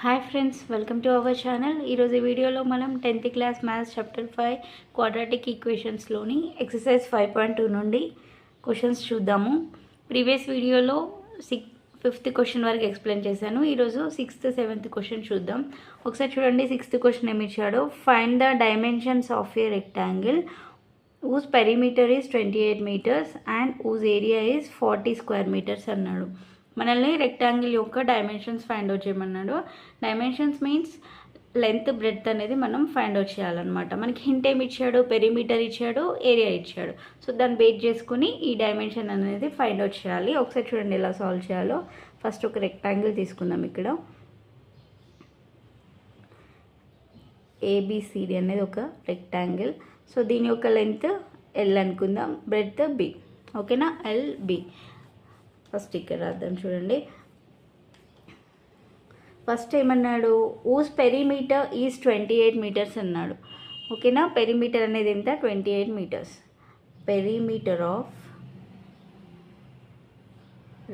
Hi friends, welcome to our channel. ఈరోజు వీడియోలో మనం 10th class maths chapter 5 quadratic ఈక్వేషన్స్లోని ఎక్సర్సైజ్ 5.2 నుండి క్వశ్చన్స్ చూద్దాము. ప్రీవియస్ వీడియోలో 5th క్వశ్చన్ వరకు ఎక్స్ప్లెయిన్ చేశాను. ఈరోజు 6th 7th క్వశ్చన్ చూద్దాం. ఒకసారి చూడండి. 6th క్వశ్చన్ ఏమి ఇచ్చాడో, find the dimensions of a rectangle whose perimeter is 28 meters and whose area is 40 square meters అన్నాడు. మనల్ని రెక్టాంగిల్ యొక్క డైమెన్షన్స్ ఫైండ్ అవుట్ చేయమన్నాడు. డైమెన్షన్స్ మీన్స్ లెంత్ బ్రెడ్త్ అనేది మనం ఫైండ్ అవుట్ చేయాలన్నమాట. మనకి హింట్ ఏమి ఇచ్చాడు, పెరిమీటర్ ఇచ్చాడు, ఏరియా ఇచ్చాడు. సో దాన్ని బేస్ చేసుకుని ఈ డైమెన్షన్ అనేది ఫైండ్ అవుట్ చేయాలి. ఒకసారి చూడండి ఎలా సాల్వ్ చేయాలో. ఫస్ట్ ఒక రెక్టాంగిల్ తీసుకుందాం. ఇక్కడ ఏబిసిడి అనేది ఒక రెక్టాంగిల్. సో దీని యొక్క లెంత్ ఎల్ అనుకుందాం, బ్రెడ్త్ బి. ఓకేనా, ఎల్బి. ఫస్ట్ ఇక్కడ రాద్దాం. చూడండి, ఫస్ట్ ఏమన్నాడు, ఊస్ పెరిమీటర్ ఈజ్ 28 మీటర్స్ అన్నాడు. ఓకేనా, పెరిమీటర్ అనేది ఎంత, 28 metres. Perimeter of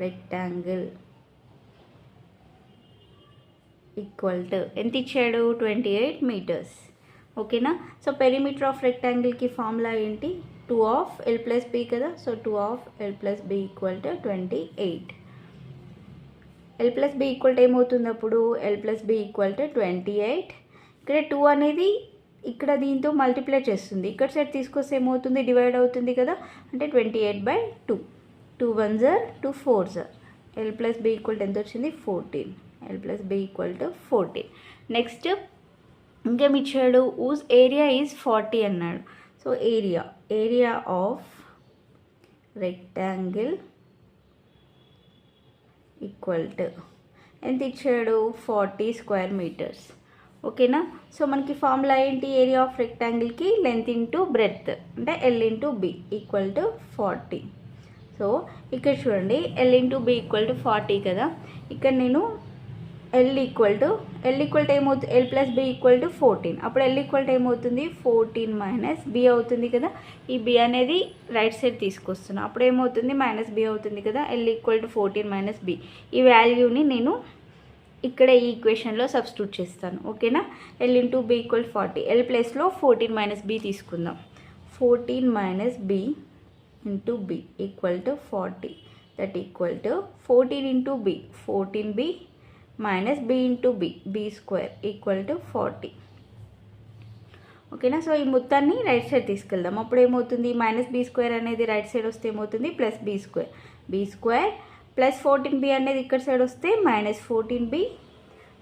rectangle equal to ఎంత ఇచ్చాడు, 28 మీటర్స్. ఓకేనా, సో పెరిమీటర్ ఆఫ్ రెక్టాంగిల్కి ఫార్ములా ఏంటి, 2 ఆఫ్ ఎల్ ప్లస్ బి కదా. So 2 of L plus B equal to 28. L plus B equal to ఏమవుతుంది అప్పుడు, L plus B equal to 28. ఇక్కడ 2 అనేది ఇక్కడ దీంతో మల్టిప్లై చేస్తుంది. ఇక్కడ సైడ్ తీసుకొస్తే ఏమవుతుంది, డివైడ్ అవుతుంది కదా. అంటే 28/2. 2 1s are 2 4s are. L plus B equal to ఎంత వచ్చింది, 14. L plus B equal to 14. Next ఇంకేమి ఇచ్చాడు, ఊజ్ ఏరియా ఈజ్ 40 అన్నాడు. So area of rectangle equal to ఎంత ఇచ్చాడు, 40 స్క్వేర్ మీటర్స్. ఓకేనా, సో మనకి ఫార్ములా ఏంటి, ఏరియా ఆఫ్ రెక్టాంగిల్కి లెంత్ ఇంటూ బ్రెడ్త్ అంటే L into B equal to 40. So ఇక్కడ చూడండి, L into B equal to 40 కదా. ఇక్కడ నేను ఎల్ ఈక్వల్ టు ఏమవుతుంది, L plus B equal to 14. అప్పుడు ఎల్ ఈక్వల్ టు ఏమవుతుంది, 14 మైనస్ బి అవుతుంది కదా. ఈ బి అనేది రైట్ సైడ్ తీసుకొస్తున్నాను. అప్పుడు ఏమవుతుంది, మైనస్ బి అవుతుంది కదా. L equal to 14 minus B. ఈ వాల్యూని నేను ఇక్కడ ఈ ఈక్వేషన్లో సబ్స్టిట్యూట్ చేస్తాను. ఓకేనా, L into B equal 40. L ప్లస్లో 14 మైనస్ బి తీసుకుందాం. 14 minus B into B equal to 40. That equal to 14 into B 14b minus B into B square equal to 40. ఓకేనా, సో ఈ మొత్తాన్ని రైట్ సైడ్ తీసుకెళ్దాం. అప్పుడు ఏమవుతుంది, మైనస్ బి స్క్వేర్ అనేది right side వస్తే ఏమవుతుంది, plus B square plus 14b అనేది ఇక్కడ సైడ్ వస్తే minus 14b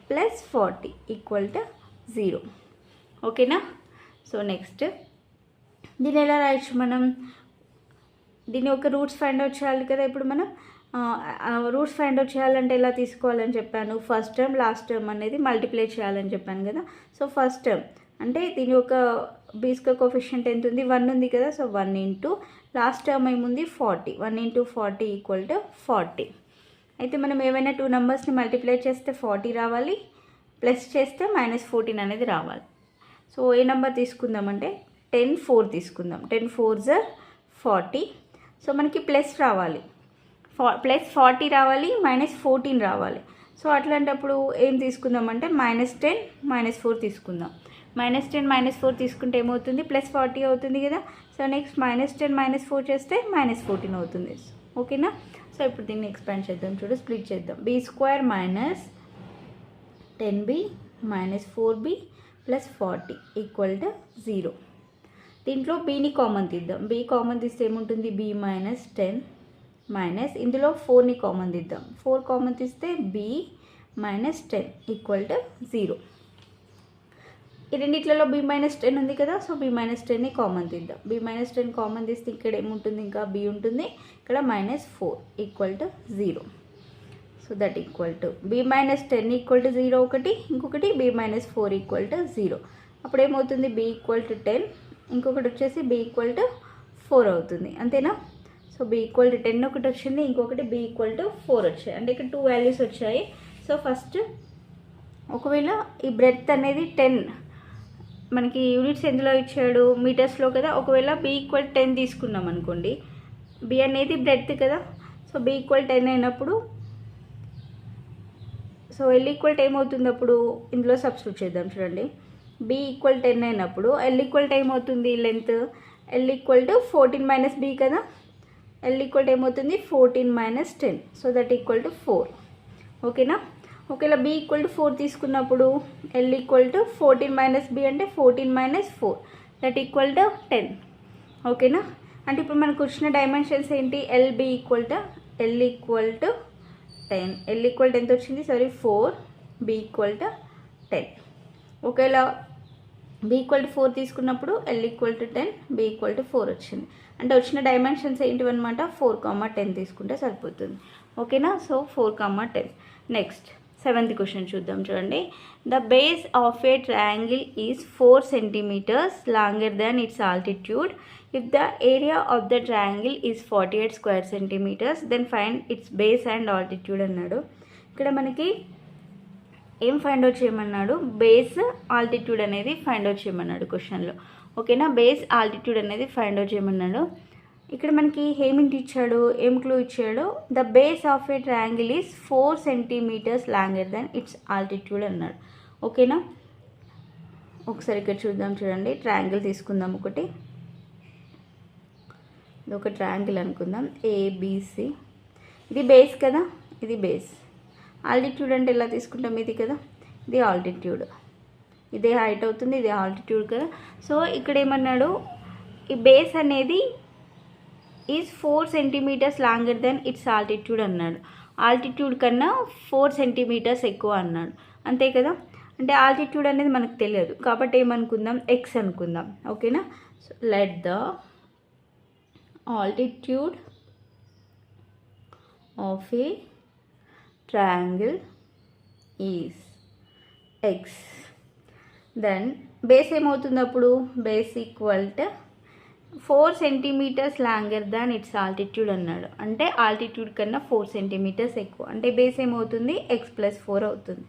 plus 40 equal to 0. ఓకేనా, సో నెక్స్ట్ దీన్ని ఎలా రాయొచ్చు మనం, దీని యొక్క రూట్స్ ఫైండ్ అవుట్ చేయాలి కదా. ఇప్పుడు మనం రూట్స్ ఫైండ్ అవుట్ చేయాలంటే ఎలా తీసుకోవాలని చెప్పాను, ఫస్ట్ టర్మ్ లాస్ట్ టర్మ్ అనేది మల్టిప్లై చేయాలని చెప్పాను కదా. సో ఫస్ట్ టర్మ్ అంటే దీని యొక్క బీస్క కోఎఫిషియంట్ ఎంత ఉంది, 1 ఉంది కదా. సో 1 ఇంటూ లాస్ట్ టర్మ్ ఏముంది, 40. 1 ఇంటూ 40 ఈక్వల్ టు 40. అయితే మనం ఏమైనా 2 నెంబర్స్ని మల్టిప్లై చేస్తే 40 రావాలి, ప్లస్ చేస్తే -14 అనేది రావాలి. సో ఏ నెంబర్ తీసుకుందామంటే 10 4 తీసుకుందాం. 10 4s are 40. సో మనకి ప్లస్ రావాలి, ప్లస్ 40 రావాలి, -14 రావాలి. సో అట్లాంటప్పుడు ఏం తీసుకుందామంటే -10 -4 తీసుకుందాం. -10 -4 తీసుకుంటే ఏమవుతుంది, +40 అవుతుంది కదా. సో నెక్స్ట్ -10 -4 చేస్తే -14 అవుతుంది. ఓకేనా, సో ఇప్పుడు దీన్ని ఎక్స్పాండ్ చేద్దాం. చూడు, స్ప్లిట్ చేద్దాం. B square minus 10b minus 4b plus 40 equal to 0. దీంట్లో బీని కామన్ తీద్దాం. బి కామన్ తీస్తే ఏముంటుంది, b మైనస్ 10 మైనస్ ఇందులో 4ని కామన్ తీద్దాం. 4 కామన్ తీస్తే b మైనస్ 10 ఈక్వల్ టు 0. ఈ రెండిట్లలో b మైనస్ 10 ఉంది కదా. సో b మైనస్ 10ని కామన్ తీద్దాం. b మైనస్ 10 కామన్ తీస్తే ఇక్కడ ఏముంటుంది, ఇంకా b ఉంటుంది. ఇక్కడ -4 equal to 0. So that equal to b minus 10 equal to 0 ఒకటి, ఇంకొకటి b మైనస్ 4 ఈక్వల్ టు 0. అప్పుడు ఏమవుతుంది, b ఈక్వల్ టు 10, ఇంకొకటి వచ్చేసి b ఈక్వల్ టు 4 అవుతుంది. అంతేనా. సో b ఈక్వల్ టు 10 ఒకటి వచ్చింది, ఇంకొకటి b ఈక్వల్ టు 4 వచ్చాయి. అంటే ఇక్కడ 2 వాల్యూస్ వచ్చాయి. సో ఫస్ట్ ఒకవేళ ఈ బ్రెడ్త్ అనేది 10, మనకి యూనిట్స్ ఎందులో ఇచ్చాడు, మీటర్స్లో కదా. ఒకవేళ b ఈక్వల్ 10 తీసుకున్నాం అనుకోండి, b అనేది బ్రెడ్త్ కదా. సో b ఈక్వల్ 10 అయినప్పుడు సో ఎల్ ఈక్వల్ టు ఏమవుతుంది అప్పుడు ఇందులో సబ్స్టిట్యూట్ చేద్దాం చూడండి. బి ఈక్వల్ 10 అయినప్పుడు ఎల్ ఈక్వల్ టు ఏమవుతుంది length L equal to 14 minus B కదా. ఎల్ ఈక్వల్ టు ఏమవుతుంది 14 minus 10, so that equal to 4. ఓకేనా. ఒకవేళ బి ఈక్వల్ టు 4 తీసుకున్నప్పుడు L equal to 14 minus B అంటే 14 మైనస్ 4 దట్ ఈక్వల్ టు 10. ఓకేనా. అంటే ఇప్పుడు మనకు వచ్చిన డైమెన్షన్స్ ఏంటి, LB equal to 10. L equal to ఎంత వచ్చింది, 4, బి ఈక్వల్ టు 10. ఒకవేళ బి ఈక్వల్ టు 4 తీసుకున్నప్పుడు L equal to 10, B equal to 4 వచ్చింది. అంటే వచ్చిన డైమెన్షన్స్ ఏంటివన్నమాట 4, 10 తీసుకుంటే సరిపోతుంది. ఓకేనా. సో 4, 10. నెక్స్ట్ 7th క్వశ్చన్ చూద్దాం చూడండి. The base of a triangle is 4 centimeters longer than its altitude. If the area of the triangle is 48 square centimeters, then find its base and altitude అన్నాడు. ఇక్కడ మనకి ఏం find out చేయమన్నాడు, base altitude అనేది find out చేయమన్నాడు క్వశ్చన్లో. ఓకేనా. Base altitude అనేది ఫైండ్ అవుట్ చేయమన్నాడు. ఇక్కడ మనకి ఏమింటి ఇచ్చాడు, ఏం క్లూ ఇచ్చాడు, the base of a triangle is 4 centimeters longer than its altitude అన్నాడు. ఓకేనా. ఒకసారి ఇక్కడ చూద్దాం చూడండి. ట్రయాంగిల్ తీసుకుందాం ఒకటి. ఇది ఒక ట్రయాంగిల్ అనుకుందాం ఏబిసి. ఇది బేస్ కదా, ఇది బేస్. ఆల్టిట్యూడ్ అంటే ఎలా తీసుకుంటాం, ఇది కదా, ఇది ఆల్టిట్యూడ్. ఇదే హైట్ అవుతుంది, ఇదే ఆల్టిట్యూడ్ కదా. సో ఇక్కడ ఏమన్నాడు, ఈ బేస్ అనేది is 4 centimeters longer then its altitude అన్నాడు. ఆల్టిట్యూడ్ కన్నా 4 centimeters ఎక్కువ అన్నాడు. అంతే కదా. అంటే ఆల్టిట్యూడ్ అనేది మనకు తెలియదు కాబట్టి ఏమనుకుందాం, ఎక్స్ అనుకుందాం. ఓకేనా. So let the altitude of a triangle is X. Then base ఏమవుతుంది అప్పుడు, base equal to 4 centimeters longer than its altitude అన్నాడు. అంటే ఆల్టిట్యూడ్ కన్నా 4 centimeters ఎక్కువ. అంటే బేస్ ఏమవుతుంది, x+4 అవుతుంది.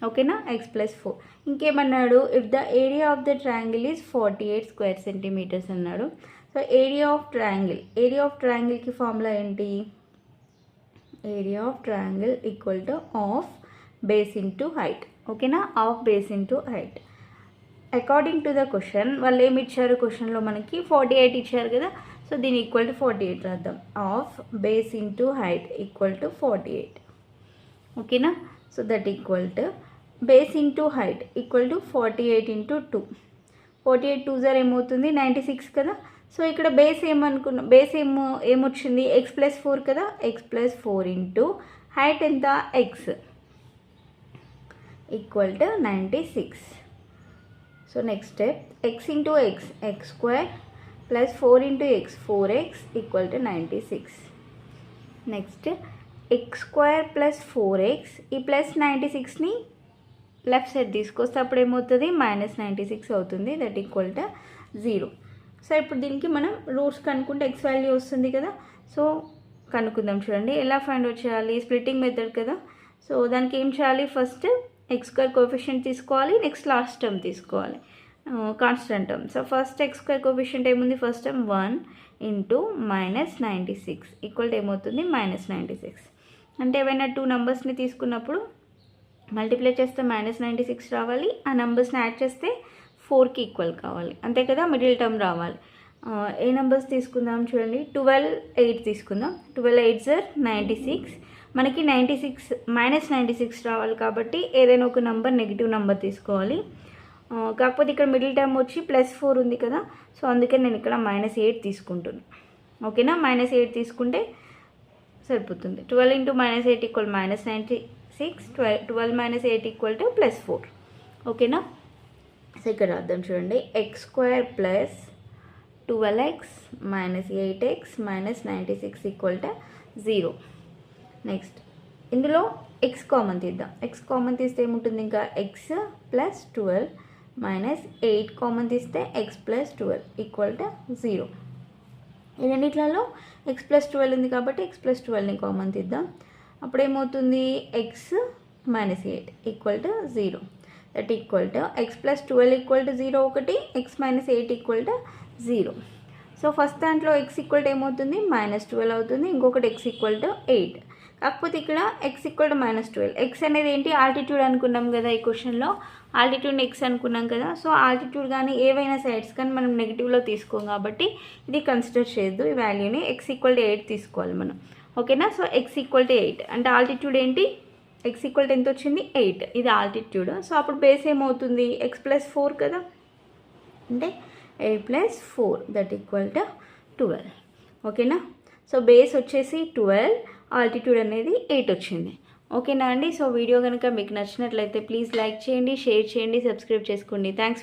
ఓకేనా. x+4. ఇంకేమన్నాడు, if the area of the triangle is 48 square centimeters అన్నాడు. సో ఏరియా ఆఫ్ ట్రయాంగిల్కి ఫార్ములా ఏంటి, area of triangle equal to half base into height. ఓకేనా. Half base into height. According to the question వాళ్ళు ఏమి ఇచ్చారు, క్వశ్చన్లో మనకి 48 ఇచ్చారు కదా. సో దీని ఈక్వల్ టు 48 రాద్దాం. Of base into height equal to 48. ఓకేనా. So that equal to base into height equal to 48 into 2. 48 2 0 ఏమవుతుంది 96 కదా. సో ఇక్కడ బేస్ ఏమనుకున్నాం, బేస్ ఏమొచ్చింది x+4 కదా. x+4 ఇంటూ హైట్ ఎంత, X equal to 96. So next step, x into X x² plus 4 into X 4x equal to 96. Next x² plus 4x ఈ plus 96ని left side తీసుకొస్తే అప్పుడు ఏమవుతుంది, -96 అవుతుంది. That equal to 0. సో ఇప్పుడు దీనికి మనం రూట్స్ కనుక్కుంటే x వాల్యూ వస్తుంది కదా. సో కనుక్కుందాం చూడండి. ఎలా ఫైండ్ అవుట్ చేయాలి, స్ప్లిట్టింగ్ మెథడ్ కదా. సో దానికి ఏం చేయాలి, ఫస్ట్ x² కోఎఫిషియంట్ తీసుకోవాలి, నెక్స్ట్ లాస్ట్ టర్మ్ తీసుకోవాలి constant term. So first x² coefficient ఏముంది, ఫస్ట్ టర్మ్ 1 ఇంటూ -96 ఈక్వల్ ఏమవుతుంది -96. అంటే ఏవైనా 2 నెంబర్స్ని తీసుకున్నప్పుడు మల్టిప్లై చేస్తే -96 రావాలి, ఆ నెంబర్స్ని యాడ్ చేస్తే 4కి ఈక్వల్ కావాలి. అంతే కదా, మిడిల్ టర్మ్ రావాలి. ఏ నెంబర్స్ తీసుకుందాం చూడండి, 12 8 తీసుకుందాం. 12 8 96. మనకి 96 -96 రావాలి కాబట్టి ఏదైనా ఒక నెంబర్ నెగిటివ్ నెంబర్ తీసుకోవాలి. కాకపోతే ఇక్కడ మిడిల్ టర్మ్ వచ్చి +4 ఉంది కదా. సో అందుకే నేను ఇక్కడ -8 తీసుకుంటున్నాను. ఓకేనా. -8 తీసుకుంటే సరిపోతుంది. 12 ఇంటూ -8 ఈక్వల్ -96. 12 -8 equal to +4. ఓకేనా. సో ఇక్కడ రాద్దాం చూడండి, x² plus 12x -8x -96 equal to 0. Next ఇందులో x కామన్ తీద్దాం. x కామన్ తీస్తే ఏముంటుంది, ఇంకా x ప్లస్ 12 -8 కామన్ తీస్తే x ప్లస్ 12 ఈక్వల్ టు 0. ఈ రెండిట్లలో x ప్లస్ 12 ఉంది కాబట్టి x ప్లస్ 12ని కామన్ తీద్దాం. అప్పుడు ఏమవుతుంది, x -8 equal to 0. That equal to x plus 12 equal to 0 ఒకటి, x -8 equal to 0. So first దాంట్లో x ఈక్వల్ టు ఏమవుతుంది, -12 అవుతుంది. ఇంకొకటి x ఈక్వల్ టు 8. కాకపోతే ఇక్కడ x ఈక్వల్ టు -12. ఎక్స్ అనేది ఏంటి, ఆల్టిట్యూడ్ అనుకున్నాం కదా ఈ క్వశ్చన్లో, ఆల్టిట్యూడ్ని ఎక్స్ అనుకున్నాం కదా. సో ఆల్టిట్యూడ్ కానీ ఏవైనా సైడ్స్ కానీ మనం నెగిటివ్లో తీసుకోం కాబట్టి ఇది కన్సిడర్ చేయొద్దు. ఈ వాల్యూని x ఈక్వల్ టు 8 తీసుకోవాలి మనం. ఓకేనా. సో x ఈక్వల్ టు 8 అంటే ఆల్టిట్యూడ్ ఏంటి, x ఈక్వల్ టు ఎంత వచ్చింది 8, ఇది ఆల్టిట్యూడ్. సో అప్పుడు బేస్ ఏమవుతుంది x+4 కదా, అంటే 8+4 దట్ ఈక్వల్ టు 12. ఓకేనా. సో బేస్ వచ్చేసి 12, ఆల్టిట్యూడ్ అనేది 8 వచ్చింది. ఓకేనా అండి. సో వీడియో కనుక మీకు నచ్చినట్లయితే ప్లీజ్ లైక్ చేయండి, షేర్ చేయండి, సబ్స్క్రైబ్ చేసుకోండి. థ్యాంక్స్.